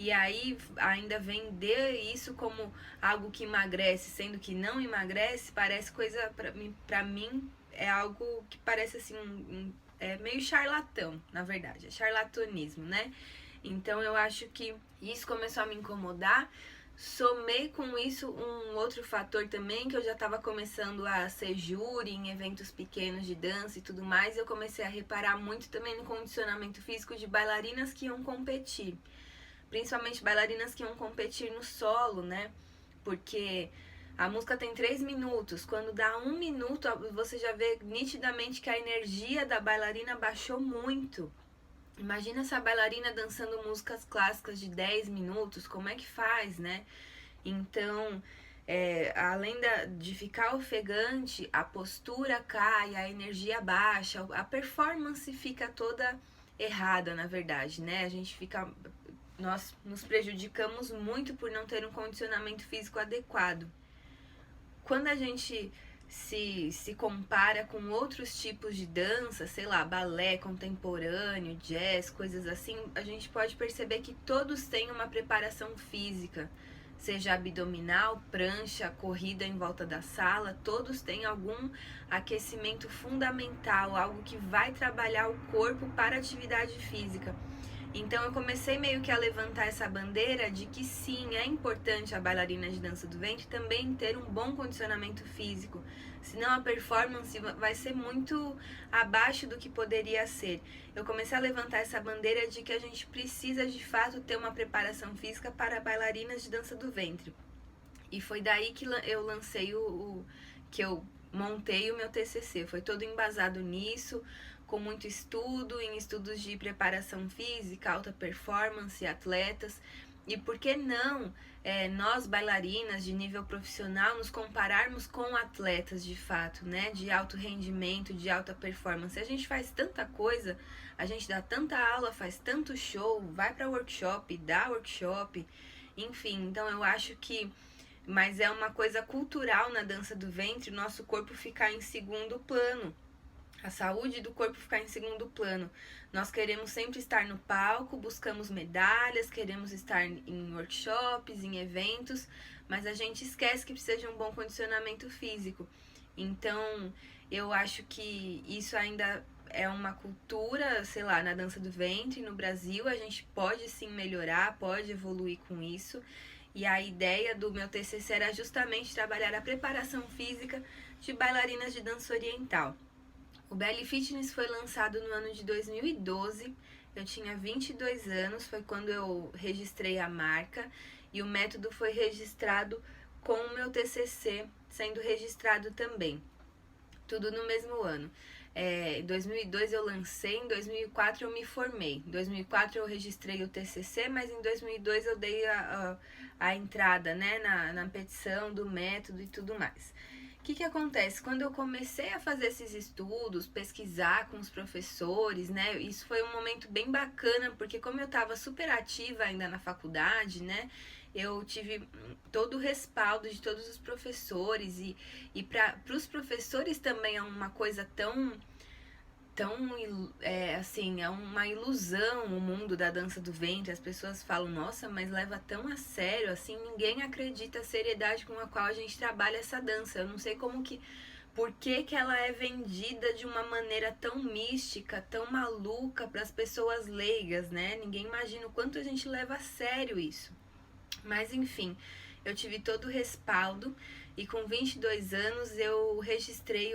e aí ainda vender isso como algo que emagrece, sendo que não emagrece, parece coisa, pra mim é algo que parece assim, é meio charlatão, na verdade, é charlatanismo, né? Então eu acho que isso começou a me incomodar. Somei com isso um outro fator também, que eu já estava começando a ser júri em eventos pequenos de dança e tudo mais. Eu comecei a reparar muito também no condicionamento físico de bailarinas que iam competir. Principalmente bailarinas que iam competir no solo, né? Porque a música tem 3 minutos. Quando dá 1 minuto, você já vê nitidamente que a energia da bailarina baixou muito. Imagina essa bailarina dançando músicas clássicas de 10 minutos, como é que faz, né? Então, além de ficar ofegante, a postura cai, a energia baixa, a performance fica toda errada, na verdade, né? Nós nos prejudicamos muito por não ter um condicionamento físico adequado. Quando a gente se compara com outros tipos de dança, sei lá, balé contemporâneo, jazz, coisas assim, a gente pode perceber que todos têm uma preparação física, seja abdominal, prancha, corrida em volta da sala, todos têm algum aquecimento fundamental, algo que vai trabalhar o corpo para a atividade física. Então eu comecei meio que a levantar essa bandeira de que sim, é importante a bailarina de dança do ventre também ter um bom condicionamento físico, senão a performance vai ser muito abaixo do que poderia ser. Eu comecei a levantar essa bandeira de que a gente precisa de fato ter uma preparação física para bailarinas de dança do ventre. E foi daí que eu lancei que eu montei o meu TCC, foi todo embasado nisso, com muito estudo, em estudos de preparação física, alta performance, atletas. E por que não nós bailarinas de nível profissional nos compararmos com atletas de fato, né? De alto rendimento, de alta performance. A gente faz tanta coisa, a gente dá tanta aula, faz tanto show, vai para workshop, dá workshop, enfim. Então eu acho que mas é uma coisa cultural na dança do ventre, o nosso corpo ficar em segundo plano. A saúde do corpo ficar em segundo plano. Nós queremos sempre estar no palco, buscamos medalhas, queremos estar em workshops, em eventos, mas a gente esquece que precisa de um bom condicionamento físico. Então, eu acho que isso ainda é uma cultura, sei lá, na dança do ventre, no Brasil, a gente pode sim melhorar, pode evoluir com isso. E a ideia do meu TCC era justamente trabalhar a preparação física de bailarinas de dança oriental. O Belly Fitness foi lançado no ano de 2012, eu tinha 22 anos, foi quando eu registrei a marca e o método foi registrado com o meu TCC sendo registrado também, tudo no mesmo ano. Em 2002 eu lancei, em 2004 eu me formei. Em 2004 eu registrei o TCC, mas em 2002 eu dei a entrada, né, na petição do método e tudo mais. O que acontece? Quando eu comecei a fazer esses estudos, pesquisar com os professores, né? Isso foi um momento bem bacana, porque como eu estava super ativa ainda na faculdade, né? Eu tive todo o respaldo de todos os professores e para os professores também é uma coisa tão assim, é uma ilusão o mundo da dança do ventre. As pessoas falam, nossa, mas leva tão a sério, assim, ninguém acredita a seriedade com a qual a gente trabalha essa dança. Eu não sei por que ela é vendida de uma maneira tão mística, tão maluca para as pessoas leigas, né? Ninguém imagina o quanto a gente leva a sério isso. Mas enfim, eu tive todo o respaldo e com 22 anos eu registrei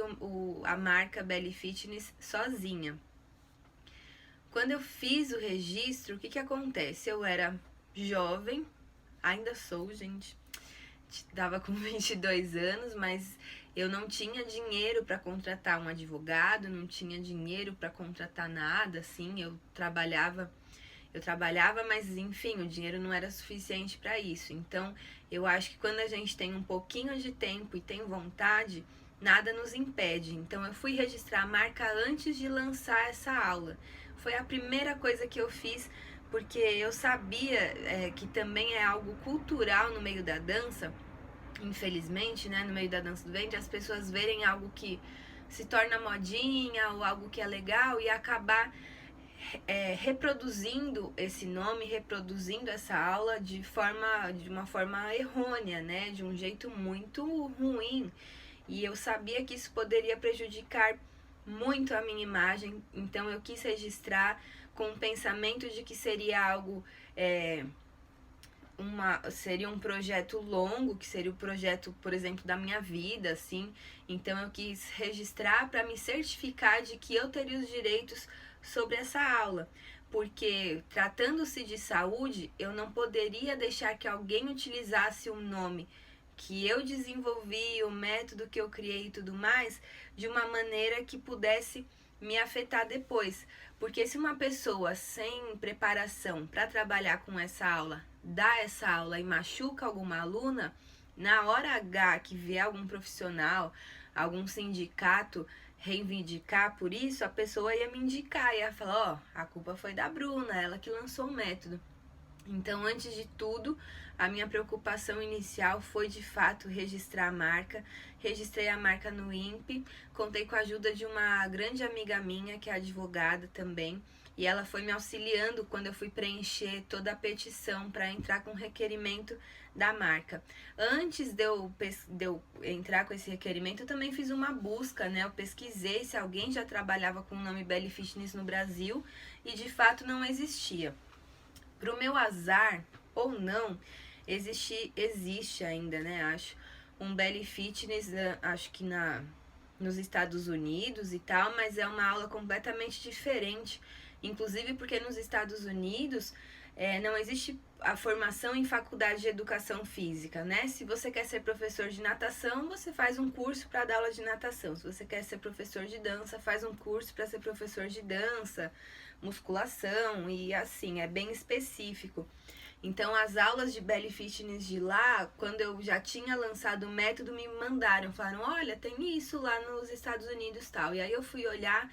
a marca Belly Fitness sozinha. Quando eu fiz o registro, o que acontece? Eu era jovem, ainda sou, gente, estava com 22 anos, mas eu não tinha dinheiro para contratar um advogado, não tinha dinheiro para contratar nada, assim, eu trabalhava, mas enfim, o dinheiro não era suficiente para isso. Então, eu acho que quando a gente tem um pouquinho de tempo e tem vontade, nada nos impede. Então, eu fui registrar a marca antes de lançar essa aula. Foi a primeira coisa que eu fiz, porque eu sabia que também é algo cultural no meio da dança, infelizmente, né, no meio da dança do ventre, as pessoas verem algo que se torna modinha ou algo que é legal e acabar reproduzindo esse nome, reproduzindo essa aula de uma forma errônea, né? De um jeito muito ruim. E eu sabia que isso poderia prejudicar muito a minha imagem, então eu quis registrar com o pensamento de que seria algo, seria um projeto longo, que seria o projeto, por exemplo, da minha vida, assim. Então eu quis registrar para me certificar de que eu teria os direitos sobre essa aula, porque tratando-se de saúde, eu não poderia deixar que alguém utilizasse um nome que eu desenvolvi, o método que eu criei e tudo mais, de uma maneira que pudesse me afetar depois. Porque se uma pessoa sem preparação para trabalhar com essa aula, dá essa aula e machuca alguma aluna, na hora H que vier algum profissional, algum sindicato reivindicar por isso, a pessoa ia me indicar, ia falar, ó, a culpa foi da Bruna, ela que lançou o método. Então, antes de tudo, a minha preocupação inicial foi de fato registrar a marca. Registrei a marca no INPE, contei com a ajuda de uma grande amiga minha, que é advogada também, e ela foi me auxiliando quando eu fui preencher toda a petição para entrar com o requerimento da marca. Antes de eu entrar com esse requerimento, eu também fiz uma busca, né? Eu pesquisei se alguém já trabalhava com o nome Belly Fitness no Brasil e de fato não existia. Pro meu azar, ou não, existe ainda, né, acho, um Belly Fitness, acho que nos Estados Unidos e tal, mas é uma aula completamente diferente, inclusive porque nos Estados Unidos não existe a formação em faculdade de educação física, né? Se você quer ser professor de natação, você faz um curso para dar aula de natação. Se você quer ser professor de dança, faz um curso para ser professor de dança, musculação e assim, é bem específico. Então, as aulas de Belly Fitness de lá, quando eu já tinha lançado o método, me mandaram, falaram, olha, tem isso lá nos Estados Unidos tal. E aí eu fui olhar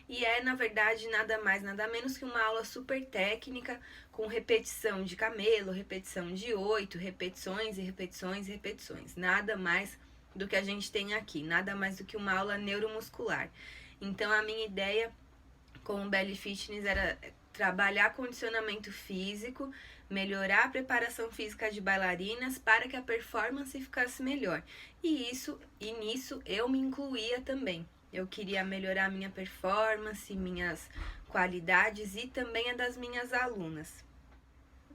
e na verdade, nada mais, nada menos que uma aula super técnica, com repetição de camelo, repetição de 8, repetições e repetições e repetições. Nada mais do que a gente tem aqui, nada mais do que uma aula neuromuscular. Então, a minha ideia com o Belly Fitness era trabalhar condicionamento físico, melhorar a preparação física de bailarinas para que a performance ficasse melhor. E nisso eu me incluía também. Eu queria melhorar a minha performance, minhas qualidades e também a das minhas alunas.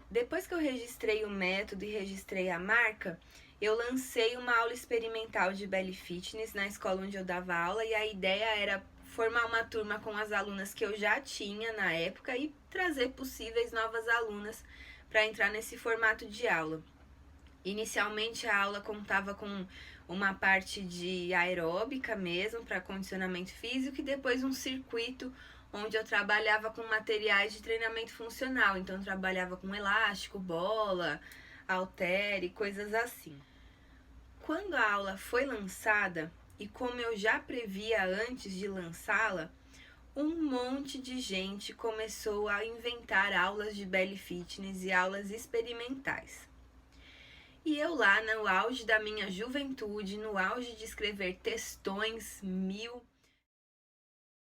Depois que eu registrei o método e registrei a marca, eu lancei uma aula experimental de Belly Fitness na escola onde eu dava aula e a ideia era formar uma turma com as alunas que eu já tinha na época e trazer possíveis novas alunas para entrar nesse formato de aula. Inicialmente a aula contava com uma parte de aeróbica mesmo, para condicionamento físico, e depois um circuito onde eu trabalhava com materiais de treinamento funcional. Então eu trabalhava com elástico, bola, halter e coisas assim. Quando a aula foi lançada, e como eu já previa antes de lançá-la, um monte de gente começou a inventar aulas de Belly Fitness e aulas experimentais. E eu lá no auge da minha juventude, no auge de escrever textões 1000